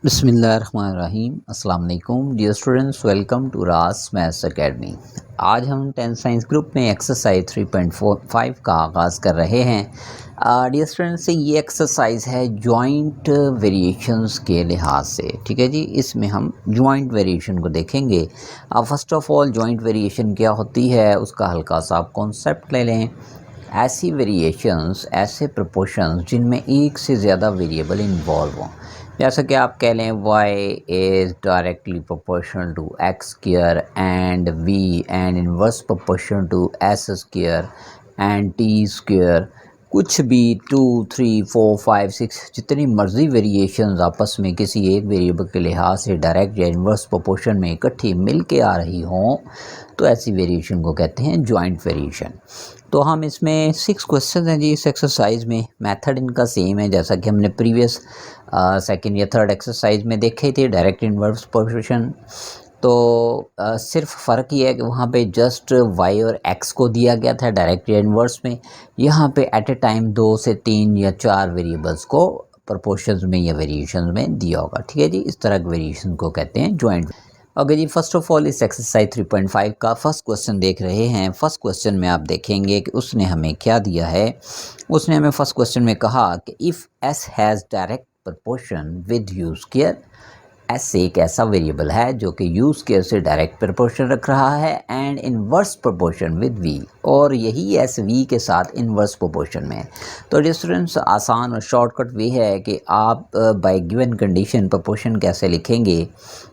बिस्मिल्लाहिर्रहमानिर्रहीम अस्सलाम वालेकुम डियर स्टूडेंट्स, वेलकम टू रास मैथ्स एकेडमी। आज हम 10th साइंस ग्रुप में एक्सरसाइज 3.45 का आगाज़ कर रहे हैं। डियर स्टूडेंट्स, ये एक्सरसाइज है जॉइंट वेरिएशंस के लिहाज से। ठीक है जी, इसमें हम जॉइंट वेरिएशन को देखेंगे। First of all joint variation क्या होती है उसका हल्का सा आप कॉन्सेप्ट ले लें। ऐसी वेरिएशंस, ऐसे प्रोपोर्शंस जिनमें एक से ज़्यादा वेरिएबल इन्वॉल्व हों। जैसा कि आप कह लें y is directly proportional to x square and v and inverse proportional to s square and t square. कुछ भी 2, 3, 4, 5, 6 जितनी मर्ज़ी वेरिएशंस आपस में किसी एक वेरिएबल के लिहाज से डायरेक्ट या इनवर्स प्रोपोर्शन में इकट्ठी मिल के आ रही हों तो ऐसी वेरिएशन को कहते हैं जॉइंट वेरिएशन। तो हम इसमें 6 क्वेश्चन हैं जी इस एक्सरसाइज में। मेथड इनका सेम है जैसा कि हमने प्रीवियस सेकंड या थर्ड एक्सरसाइज में देखे थे, डायरेक्ट इनवर्स प्रोपोर्शन। तो सिर्फ फ़र्क ये है कि वहाँ पे जस्ट y और x को दिया गया था डायरेक्ट या इनवर्स में। यहाँ पे एट ए टाइम 2 से 3 या 4 वेरिएबल्स को प्रोपोर्शंस में या वेरिएशंस में दिया होगा। ठीक है जी, इस तरह के वेरिएशन को कहते हैं joint. Okay ji, first of all इस एक्सरसाइज 3.5 का फर्स्ट क्वेश्चन देख रहे हैं। फर्स्ट क्वेश्चन में आप देखेंगे कि उसने हमें क्या दिया है। उसने हमें फर्स्ट क्वेश्चन में कहा कि if s has direct proportion with u square. s एक ऐसा वेरिएबल है जो कि u स्क्वायर से डायरेक्ट प्रोपोर्शन रख रहा है and inverse proportion with v, और यही s v के साथ इनवर्स प्रोपोर्शन में है। तो डिस्टेंस आसान और शॉर्टकट वे है कि आप बाय गिवन कंडीशन प्रोपोर्शन कैसे लिखेंगे,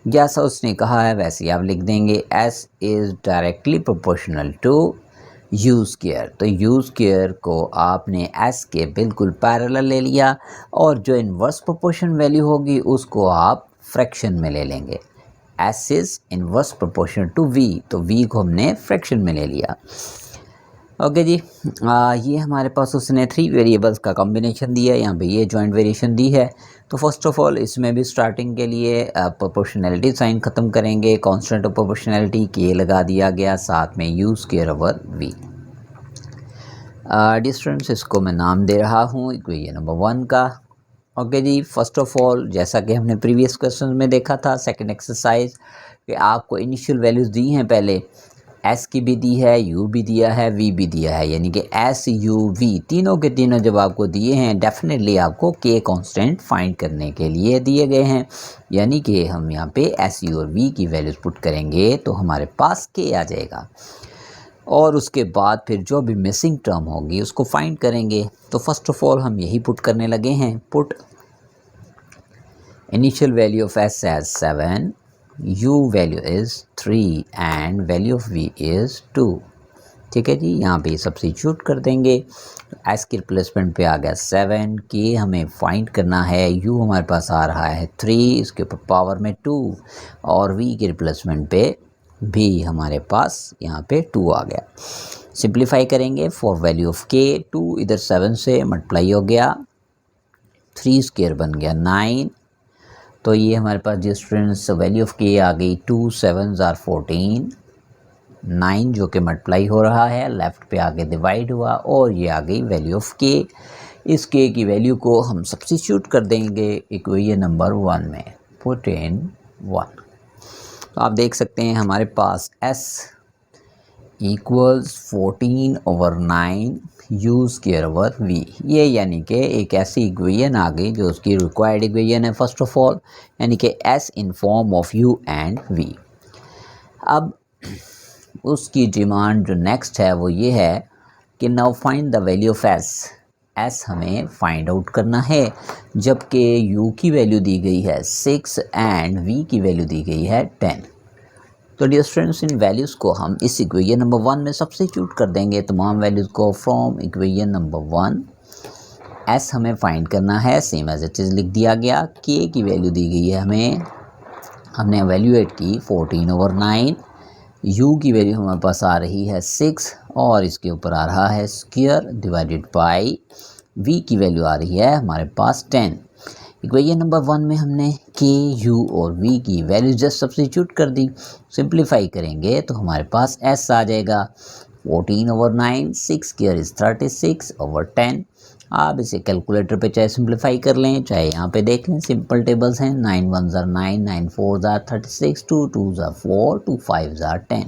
जैसा उसने कहा है वैसे आप लिख देंगे s is directly proportional to u square. तो u स्क्वायर को आपने s के बिल्कुल पैरेलल ले लिया और जो इनवर्स प्रोपोर्शन वैल्यू होगी उसको आप फ्रैक्शन में ले लेंगे। s is inverse proportional to v, तो v को हमने फ्रैक्शन में ले लिया। ओके जी, ये हमारे पास उसने 3 वेरिएबल्स का कॉम्बिनेशन दिया है। यहाँ पे ये जॉइंट वेरिएशन दी है। तो फर्स्ट ऑफ ऑल इसमें भी स्टार्टिंग के लिए प्रोपोर्शनैलिटी साइन ख़त्म करेंगे। कांस्टेंट ऑफ प्रोपोर्शनैलिटी के लगा दिया गया, साथ में u square over v। Distance इसको मैं नाम दे रहा हूँ इक्वेशन नंबर 1 का। Okay ji, first of all जैसा कि हमने प्रीवियस क्वेश्चन में देखा था सेकंड एक्सरसाइज कि आपको इनिशियल वैल्यूज़ दी हैं। पहले s की भी दी है, u भी दिया है, v भी दिया है, यानी कि s u v तीनों के तीनों जब आपको दिए हैं डेफिनेटली आपको k कांस्टेंट फाइंड करने के लिए दिए गए हैं। यानी कि हम यहाँ पे s u और v की वैल्यूज़ पुट करेंगे तो हमारे पास k आ जाएगा और उसके बाद फिर जो भी मिसिंग टर्म होगी उसको फाइंड करेंगे। तो फर्स्ट ऑफ ऑल हम यही पुट करने लगे हैं। Put initial value of s as 7, u value is 3 and value of v is 2। ठीक है जी, यहाँ पे सब्स्टिट्यूट कर देंगे। s की रिप्लेसमेंट पे आ गया 7, k हमें फाइंड करना है, u हमारे पास आ रहा है 3, इसके ऊपर पावर में 2 और v की रिप्लेसमेंट पे भी हमारे पास यहाँ पे 2 आ गया। सिंप्लीफाई करेंगे फॉर वैल्यू ऑफ k, 2 इधर 7 से मल्टीप्लाई हो गया, 3 स्क्वायर बन गया 9। तो ये हमारे पास जो स्टूडेंट्स वैल्यू ऑफ k आ गई 2 7s आर 14, 9 जो कि मल्टीप्लाई हो रहा है, लेफ़्ट पे आगे डिवाइड हुआ और ये आ गई वैल्यू ऑफ k। इस k की वैल्यू को हम सब्स्टिट्यूट कर देंगे इक्वेशन नंबर 1 में, पुट इन 1। तो आप देख सकते हैं हमारे पास s equals 14/9 u square over v। ये यानी कि एक ऐसी इक्वेशन आ गई जो उसकी रिक्वायर्ड इक्वेशन है फर्स्ट ऑफ ऑल, यानी कि s in form of u and v। अब उसकी डिमांड जो नेक्स्ट है वो ये है कि now find the value of s हमें फाइंड आउट करना है, जबकि u की वैल्यू दी गई है 6 एंड v की वैल्यू दी गई है 10। तो डियर स्टूडेंट्स, इन वैल्यूज़ को हम इस इक्वेशन नंबर 1 में सब्स्टिट्यूट कर देंगे तमाम वैल्यूज़ को फ्रॉम इक्वेशन नंबर 1। s हमें फाइंड करना है, सेम एज इट इज़ लिख दिया गया। k की वैल्यू दी गई है हमें, हमने एवेल्यूएट की 14/9, u की वैल्यू हमारे पास आ रही है 6 और इसके ऊपर आ रहा है स्क्वायर डिवाइडेड बाय v की वैल्यू आ रही है हमारे पास 10। इक्वेशन नंबर 1 में हमने k, u और v की वैल्यू जस्ट सब्स्टिट्यूट कर दी। सिंप्लीफाई करेंगे तो हमारे पास s आ जाएगा 14/9, 6 स्क्वायर इज़ 36/10, आप इसे कैलकुलेटर पे चाहे सिंप्लीफाई कर लें, चाहे यहाँ पे देख लें। सिंपल टेबल्स हैं, 9 1 are 9, 9 4 are 36, 2 2 are 4, 2 5 are 10।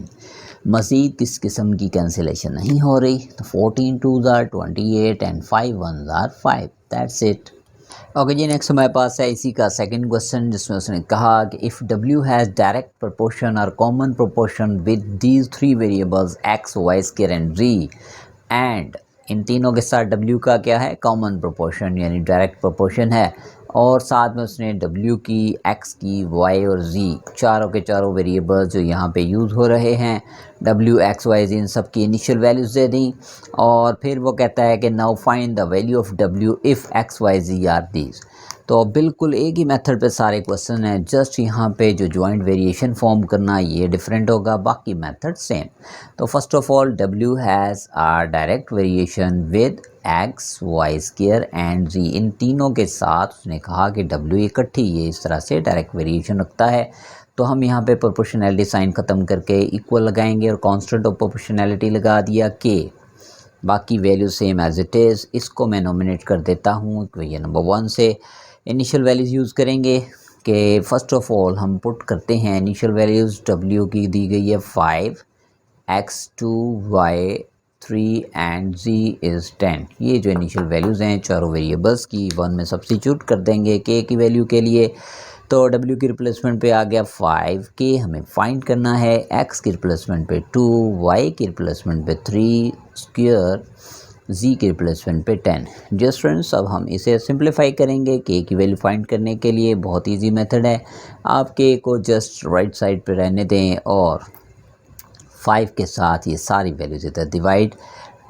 मज़ीद किस किस्म की कैंसिलेशन नहीं हो रही, तो 14 2 are 28 and 5 1 are 5। That's it. Okay ji, next हमारे पास है इसी का सेकंड क्वेश्चन, जिसमें उसने कहा कि if W has direct proportion और common proportion with these three variables x y square and z, and इन तीनों के साथ W का क्या है, कॉमन प्रोपोर्शन यानी डायरेक्ट प्रोपोर्शन है, और साथ में उसने W की, X की, Y और Z चारों के चारों वेरिएबल्स जो यहाँ पे यूज़ हो रहे हैं W X Y Z इन सब की इनिशियल वैल्यूज़ दे दी, और फिर वो कहता है कि now find the value of W if X Y Z are these. तो बिल्कुल एक ही मेथड पे सारे क्वेश्चन हैं, जस्ट यहाँ पे जो जॉइंट वेरिएशन फॉर्म करना ये डिफरेंट होगा, बाकी मेथड सेम। तो first of all W has are direct variation with x y square and z, इन तीनों के साथ उसने कहा कि W इकट्ठी ये इस तरह से डायरेक्ट वेरिएशन रखता है। तो हम यहाँ पे प्रोपोर्शनैलिटी साइन ख़त्म करके इक्वल लगाएंगे और कांस्टेंट ऑफ प्रोपोर्शनैलिटी लगा दिया k, बाकी value same as it is. इसको मैं नॉमिनेट कर देता हूँ इक्वेशन नंबर 1 से। इनिशियल वैल्यूज़ यूज़ करेंगे कि फ़र्स्ट ऑफ ऑल हम पुट करते हैं इनिशियल वैल्यूज़। W की दी गई है 5, x 2 y 3 and z is 10। ये जो इनिशियल वैल्यूज़ हैं चारों वेरिएबल्स की, 1 में सब्स्टिट्यूट कर देंगे k की वैल्यू के लिए। तो W की रिप्लेसमेंट पे आ गया 5, k हमें फाइंड करना है, x की रिप्लेसमेंट पे 2, y की रिप्लेसमेंट पे 3 स्क्वायर, z के रिप्लेसमेंट पे 10। जस्ट फ्रेंड्स, अब हम इसे सिंप्लीफाई करेंगे k की वैल्यू फाइंड करने के लिए। बहुत इजी मेथड है, आप k को जस्ट राइट साइड पे रहने दें और 5 के साथ ये सारी वैल्यूज इधर डिवाइड,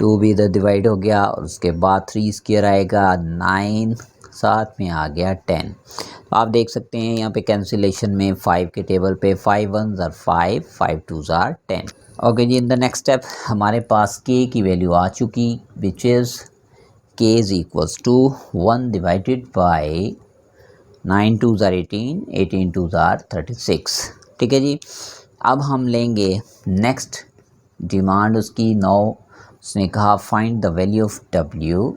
2 भी इधर डिवाइड हो गया, और उसके बाद 3 स्क्वायर आएगा 9, साथ में आ गया 10। तो आप देख सकते हैं यहाँ पे कैंसिलेशन में 5 के टेबल पे 5 1 are 5, 5 2 are 10। ओके जी, इन द नेक्स्ट स्टेप हमारे पास k की वैल्यू आ चुकी, which is k is equals to 1 divided by 9 2 are 18, 18 2 are 36। ठीक है जी, अब हम लेंगे नेक्स्ट डिमांड उसकी 9। उसने कहा find the value of W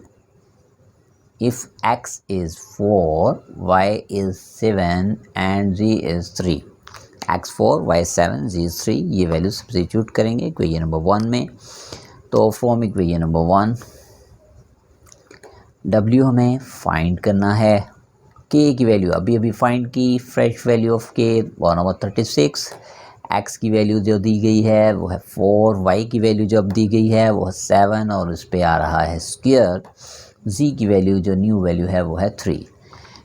if x is 4, y is 7 and z is 3। x 4, y 7, z 3, ये वैल्यू सब्स्टिट्यूट करेंगे इक्वेशन नंबर 1 में। तो फ्रॉम इक्वेशन नंबर 1 W हमें फाइंड करना है, k की वैल्यू अभी अभी फाइंड की, fresh value of k 1/36, x की वैल्यू जो दी गई है वो है 4, y की वैल्यू जो अब दी गई है वो है 7 और उस पर आ रहा है स्क्वायर, z की वैल्यू जो न्यू वैल्यू है वो है 3।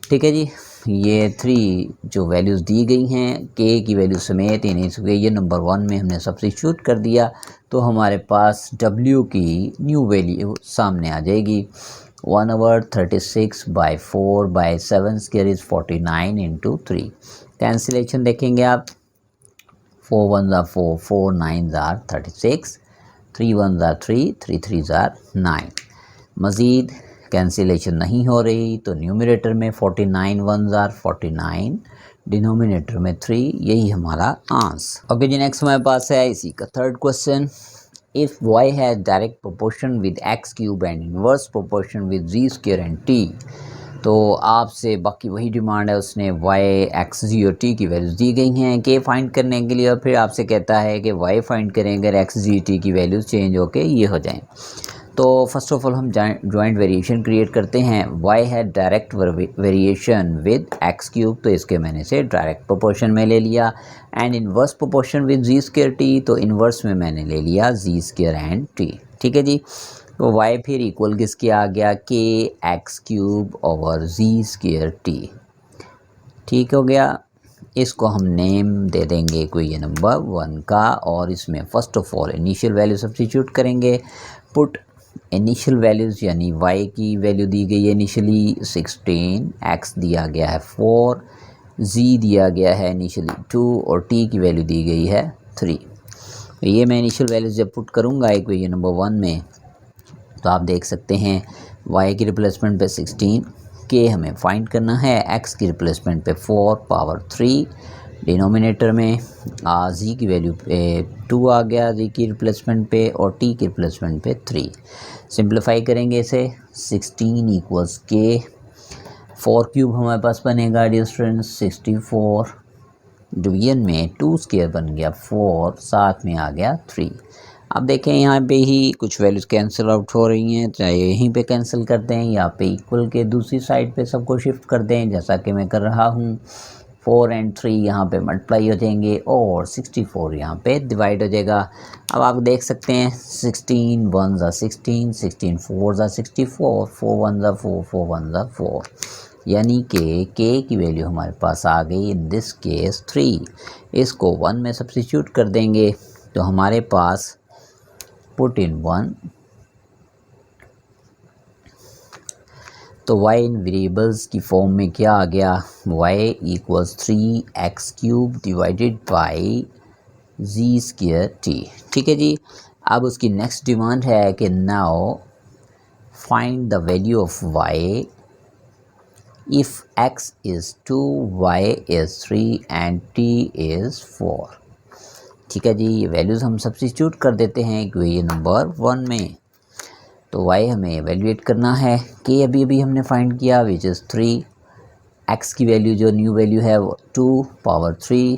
ठीक है जी, ये 3 जो वैल्यूज़ दी गई हैं k की वैल्यू समेत इन्हें इक्वेशन नंबर 1 में हमने सब्स्टिट्यूट कर दिया, तो हमारे पास W की न्यू वैल्यू सामने आ जाएगी। 1/36/4/7 स्क्वायर इज़ 49 इंटू 3। कैंसिलेशन देखेंगे आप, 4 1s are 4, 4 9s are 36, 3 1s are 3, 3 3s are 9। मज़ीद कैंसिलेशन नहीं हो रही, तो न्यूमरेटर में 49 1s are 49, डिनोमिनेटर में 3, यही हमारा आंसर। ओके जी, नेक्स्ट हमारे पास है इसी का third question. If y has direct proportion with x cube and inverse proportion with z square and t, तो आपसे बाकी वही डिमांड है। उसने y x z और t की वैल्यूज़ दी गई हैं k फाइंड करने के लिए, और फिर आपसे कहता है कि y फाइंड करें अगर x z t की वैल्यूज़ चेंज होके ये हो जाएं। तो फर्स्ट ऑफ ऑल हम जॉइंट वेरिएशन क्रिएट करते हैं। y है direct variation with x cube, तो इसके मैंने से डायरेक्ट प्रोपोर्शन में ले लिया, and inverse proportion with z square t, तो इनवर्स में मैंने ले लिया z स्क्वायर एंड t। ठीक है जी, तो y फिर इक्वल किसके आ गया, k x cube over z square t। ठीक हो गया, इसको हम नेम दे देंगे इक्वेशन नंबर 1 का, और इसमें first of all initial value substitute करेंगे। पुट इनिशियल वैल्यूज़ यानी y की वैल्यू दी गई है इनिशियली 16, x दिया गया है 4, z दिया गया है इनिशियली 2, और t की वैल्यू दी गई है 3। तो ये मैं इनिशियल वैल्यूज़ जब पुट करूँगा इक्वेशन नंबर 1 में, तो आप देख सकते हैं y की रिप्लेसमेंट पे 16, k हमें फाइंड करना है, x की रिप्लेसमेंट पे 4 पावर 3, डिनोमिनेटर में जी की वैल्यू पे 2 आ गया, जी की रिप्लेसमेंट पे, और टी की रिप्लेसमेंट पे 3। सिंप्लीफाई करेंगे इसे, 16 इक्वल्स के, 4 क्यूब हमारे पास बनेगा डियर स्टूडेंट्स 64, डिवीजन में 2 स्क्वायर बन गया 4, साथ में आ गया 3। अब देखें यहाँ पे ही कुछ वैल्यूज़ कैंसिल आउट हो रही हैं, चाहे यहीं पे कैंसिल कर दें या पे इक्वल के दूसरी साइड पे सबको शिफ्ट कर दें, जैसा कि मैं कर रहा हूँ। 4 एंड 3 यहाँ पे मल्टीप्लाई हो जाएंगे और 64 यहाँ पे डिवाइड हो जाएगा। अब आप देख सकते हैं 16 1 ज़ा 16, 16 4 ज़ा 64, 4 1 ज़ा 4, 4 1 ज़ा 4, यानी कि k की वैल्यू हमारे पास आ गई इन दिस केस 3। इसको 1 में सब्स्टिट्यूट कर देंगे तो हमारे पास पुट इन 1, तो y इन वेरिएबल्स की फॉर्म में क्या आ गया, y equals 3x³ divided by z square t। ठीक है जी। अब उसकी नेक्स्ट डिमांड है कि now find the value of y if x is 2, y is 3 and t is 4। ठीक है जी, ये वैल्यूज़ हम सब्स्टिट्यूट कर देते हैं इक्वेशन नंबर 1 में। तो y हमें एवेल्यूएट करना है, k अभी अभी हमने फाइंड किया विच इज़ 3, x की वैल्यू जो न्यू वैल्यू है वो 2 पावर 3,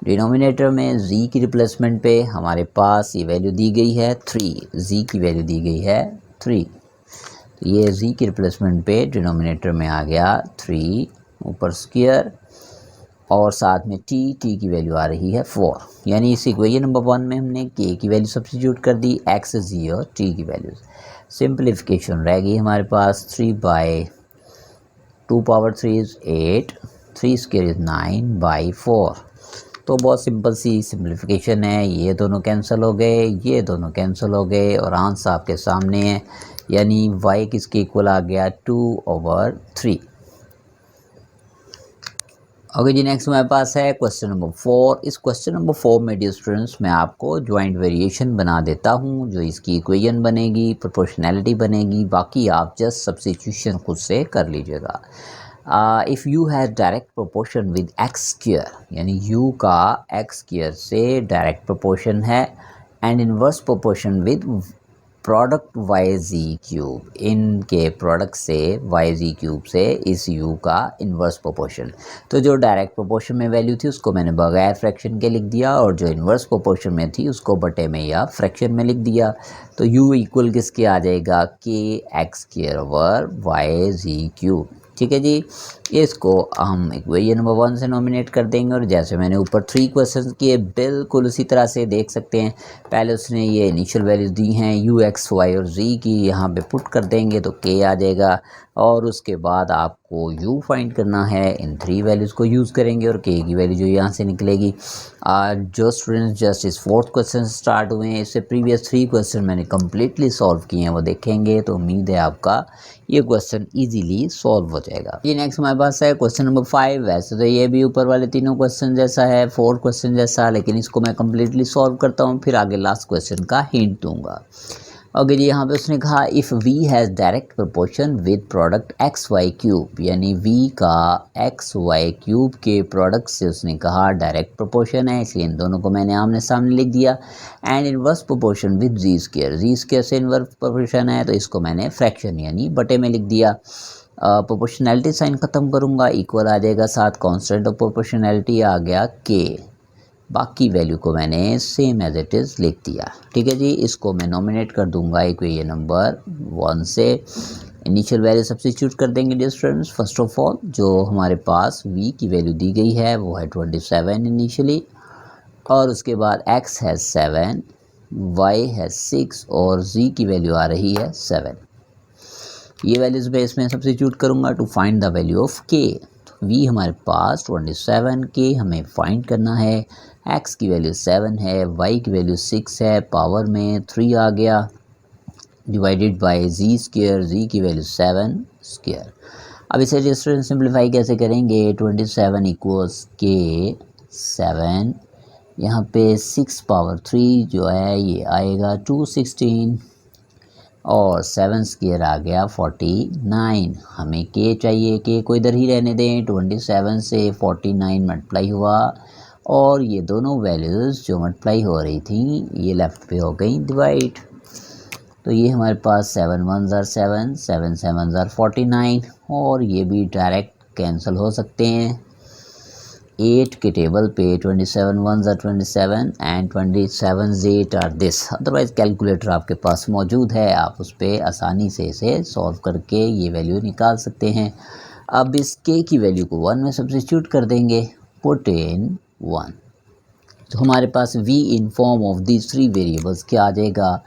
डिनोमिनेटर में z की रिप्लेसमेंट पे हमारे पास ये वैल्यू दी गई है 3, z की वैल्यू दी गई है 3, तो ये z की रिप्लेसमेंट पे डिनोमिनेटर में आ गया 3 ऊपर स्क्वायर, और साथ में t की वैल्यू आ रही है 4। यानी इस इक्वेशन नंबर 1 में हमने k की वैल्यू सब्स्टिट्यूट कर दी, x z और t की वैल्यूज। सिंप्लीफिकेशन रह गई हमारे पास 3 by 2 power 3 is 8, 3 square is 9 by 4। तो बहुत सिंपल सी सिंप्लीफिकेशन है, ये दोनों कैंसिल हो गए, ये दोनों कैंसिल हो गए और आंसर आपके सामने है, यानी y किसके इक्वल आ गया 2/3। ओके जी, नेक्स्ट हमारे पास है क्वेश्चन नंबर 4। इस क्वेश्चन नंबर 4 में डियर स्टूडेंट्स मैं आपको ज्वाइंट वेरिएशन बना देता हूँ, जो इसकी इक्वेशन बनेगी, प्रोपोर्शनैलिटी बनेगी, बाकी आप जस्ट सब्स्टिट्यूशन खुद से कर लीजिएगा। If u has direct proportion with x square, यानी u का x स्क्वायर से डायरेक्ट प्रोपोर्शन है, and inverse proportion with product y ji cube, इनके प्रोडक्ट से वाई जी क्यूब से इस u का इन्वर्स प्रोपोर्शन। तो जो डायरेक्ट प्रोपोर्शन में वैल्यू थी उसको मैंने बगैर फ्रैक्शन के लिख दिया, और जो इन्वर्स प्रोपोर्शन में थी उसको बटे में या फ्रैक्शन में लिख दिया। तो u इक्वल किसके आ जाएगा, k x square over Y जी क्यूब। ठीक है जी, इसको हम इक्वेशन नंबर 1 से नॉमिनेट कर देंगे, और जैसे मैंने ऊपर 3 क्वेश्चन किए बिल्कुल उसी तरह से देख सकते हैं। पहले उसने ये इनिशियल वैल्यूज दी हैं u x y और z की, यहाँ पे पुट कर देंगे तो k आ जाएगा, और उसके बाद आपको u फाइंड करना है, इन 3 वैल्यूज़ को यूज़ करेंगे और k की वैल्यू जो यहाँ से निकलेगी। जो स्टूडेंट्स जस्ट इस 4th क्वेश्चन से स्टार्ट हुए हैं, इससे प्रीवियस 3 क्वेश्चन मैंने कम्प्लीटली सॉल्व किए हैं, वो देखेंगे तो उम्मीद है आपका ये क्वेश्चन इजीली सॉल्व हो जाएगा। ये नेक्स्ट हमारे पास है क्वेश्चन नंबर 5। वैसे तो ये भी ऊपर वाले तीनों क्वेश्चन जैसा है, 4 क्वेश्चन जैसा, लेकिन इसको मैं कम्प्लीटली सॉल्व करता हूँ, फिर आगे लास्ट क्वेश्चन का हिंट दूंगा। ओके जी, यहाँ पे उसने कहा if v has direct proportion with product x y cube, यानी v का एक्स वाई क्यूब के प्रोडक्ट से उसने कहा डायरेक्ट प्रोपोर्शन है, इसलिए इन दोनों को मैंने आमने सामने लिख दिया। And inverse proportion with z square से इनवर्स प्रोपोर्शन है, तो इसको मैंने फ्रैक्शन यानी बटे में लिख दिया। प्रोपोर्शनैलिटी साइन ख़त्म करूँगा, इक्वल आ जाएगा, साथ कॉन्स्टेंट ऑफ प्रोपोर्शनैलिटी आ गया k, बाकी वैल्यू को मैंने सेम एज इट इज़ लिख दिया। ठीक है जी, इसको मैं नॉमिनेट कर दूंगा इक्वेशन नंबर 1 से। इनिशियल वैल्यू सब्स्टिट्यूट कर देंगे dear students. First of all जो हमारे पास v की वैल्यू दी गई है वो है 27 इनिशियली, और उसके बाद x है 7, y है 6 और z की वैल्यू आ रही है 7। ये वैल्यूज़ मैं इसमें सब्स्टिट्यूट करूँगा to find the value of k। v हमारे पास 27, k हमें फाइंड करना है, x की वैल्यू 7 है, y की वैल्यू 6 है, पावर में 3 आ गया, डिवाइडेड बाय जी स्क्वायर, जी की वैल्यू 7 स्क्वायर। अब इसे स्टूडेंट सिंप्लीफाई कैसे करेंगे, 27 इक्वल्स k 7, यहाँ पे 6 पावर 3 जो है ये आएगा 216, और 7 स्क्वायर आ गया 49। हमें के चाहिए, के को इधर ही रहने दें। 27 से 49 मल्टीप्लाई हुआ और ये दोनों वैल्यूज़ जो मल्टीप्लाई हो रही थी ये लेफ़्ट पे हो गई डिवाइड। तो ये हमारे पास 7 1 ज़ार 7, 7 7 ज़ार 49 और ये भी डायरेक्ट कैंसिल हो सकते हैं। 8 के टेबल पे 27 1 ज़ार 27 and 27 8 are this. Otherwise calculator आपके पास मौजूद है, आप उस पर आसानी से इसे सॉल्व करके ये वैल्यू निकाल सकते हैं। अब इस के की वैल्यू को 1 में सब्स्टिट्यूट कर देंगे, पुट इन 1। तो हमारे पास v in form of these 3 variables क्या आ जाएगा,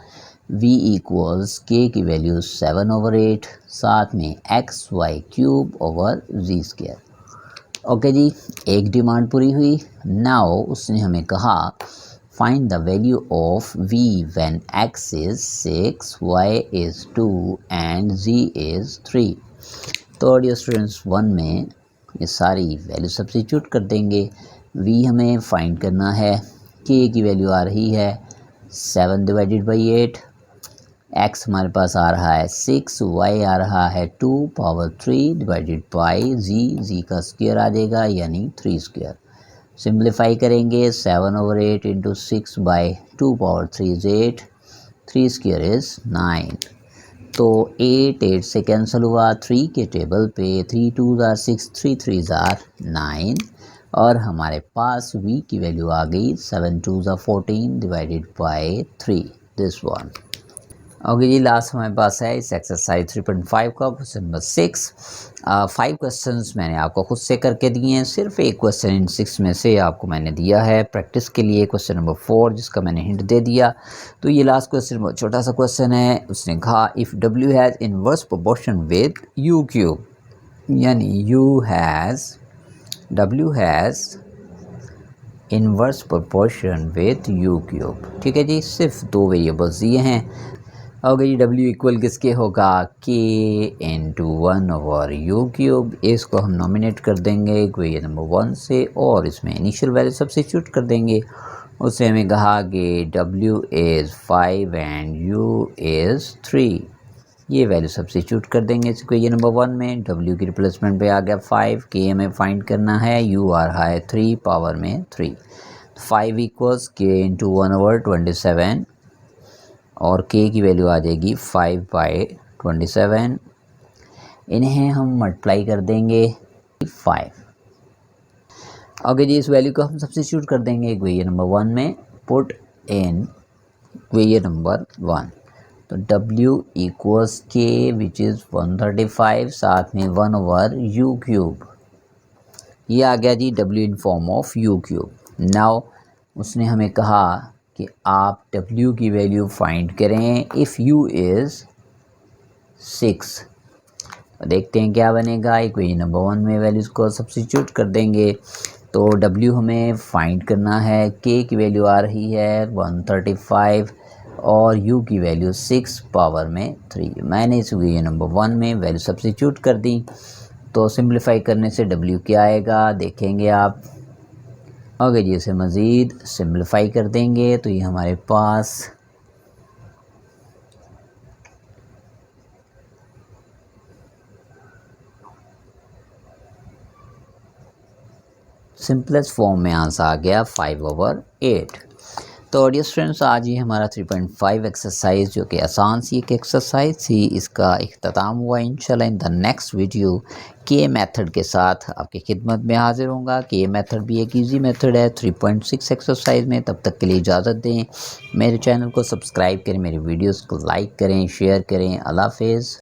v इक्वल्स के की वैल्यू 7/8 साथ में एक्स वाई क्यूब ओवर जी स्क्वायर। ओके जी, एक डिमांड पूरी हुई। नाउ उसने हमें कहा find the value of v when x is 6, y is 2 and z is 3। तो डियर स्टूडेंट्स 1 में ये सारी वैल्यू सब्स्टिट्यूट कर देंगे। v हमें फाइंड करना है, k की वैल्यू आ रही है 7/8, x हमारे पास आ रहा है 6, y आ रहा है 2 पावर 3 डिवाइडेड बाई जी का स्क्वायर आ जाएगा यानी 3 स्क्वायर। सिंप्लीफाई करेंगे 7/8 into 6 by 2 power 3 is 8, 3 square is 9। तो 8 से कैंसिल हुआ, 3 के टेबल पे 3 2 ज़ार 6, 3 3 ज़ार 9 और हमारे पास v की वैल्यू आ गई 7 2 ज़ार 14 divided by 3, this one. Okay जी, लास्ट हमारे पास है इस एक्सरसाइज 3.5 का क्वेश्चन नंबर 6। 5 क्वेश्चंस मैंने आपको खुद से करके दिए हैं, सिर्फ एक क्वेश्चन इन 6 में से आपको मैंने दिया है प्रैक्टिस के लिए, क्वेश्चन नंबर 4 जिसका मैंने हिंट दे दिया। तो ये लास्ट क्वेश्चन बहुत छोटा सा क्वेश्चन है। उसने कहा if w has inverse proportion with u cube, यानी w has inverse proportion with u cube. ठीक है जी, सिर्फ 2 वेरिएबल्स दिए हैं। ओके जी, w इक्वल किसके होगा, k into 1 over u cube. इसको हम नॉमिनेट कर देंगे इक्वेशन नंबर 1 से और इसमें इनिशियल वैल्यू सब्स्टिट्यूट कर देंगे। उससे हमें कहा कि w is 5 and u is 3। ये वैल्यू सब्स्टिट्यूट कर देंगे इस इक्वेशन नंबर 1 में। w की रिप्लेसमेंट पे आ गया 5, k हमें फाइंड करना है, u आ रहा है 3 पावर में 3। 5 इक्वल्स k इंटू 1 ओवर 27 और k की वैल्यू आ जाएगी 5/27। इन्हें हम मल्टीप्लाई कर देंगे 5। ओके जी, इस वैल्यू को हम सब्स्टिट्यूट कर देंगे इक्वेशन नंबर 1 में, पुट इन इक्वेशन नंबर 1। तो w equals k which is 135 साथ में 1 ओवर u क्यूब। ये आ गया जी w in form of u cube. Now उसने हमें कहा कि आप w की वैल्यू फाइंड करें इफ़ u इज़ 6। देखते हैं क्या बनेगा। इक्वेशन नंबर 1 में वैल्यूज़ को सब्स्टिट्यूट कर देंगे। तो w हमें फाइंड करना है, k की वैल्यू आ रही है 135 और u की वैल्यू 6 पावर में 3। मैंने इस इक्वेशन नंबर 1 में वैल्यू सब्स्टिट्यूट कर दी। तो सिंप्लीफाई करने से w क्या आएगा देखेंगे आप। ओके जी, इसे मज़ीद सिंप्लीफाई कर देंगे तो ये हमारे पास सिंपलेस्ट फॉर्म में आंसर आ गया 5/8। तो डियर स्टूडेंट्स, आज ये हमारा 3.5 एक्सरसाइज जो कि आसान सी एक एक्सरसाइज थी, इसका इख्तिताम हुआ। इंशाल्लाह इन द नेक्स्ट वीडियो के मेथड के साथ आपकी खिदमत में हाजिर होऊंगा। के मेथड भी एक इजी मेथड है 3.6 एक्सरसाइज में। तब तक के लिए इजाज़त दें, मेरे चैनल को सब्सक्राइब करें, मेरी वीडियोस को लाइक करें, शेयर करें। अल्लाह हाफ़िज़।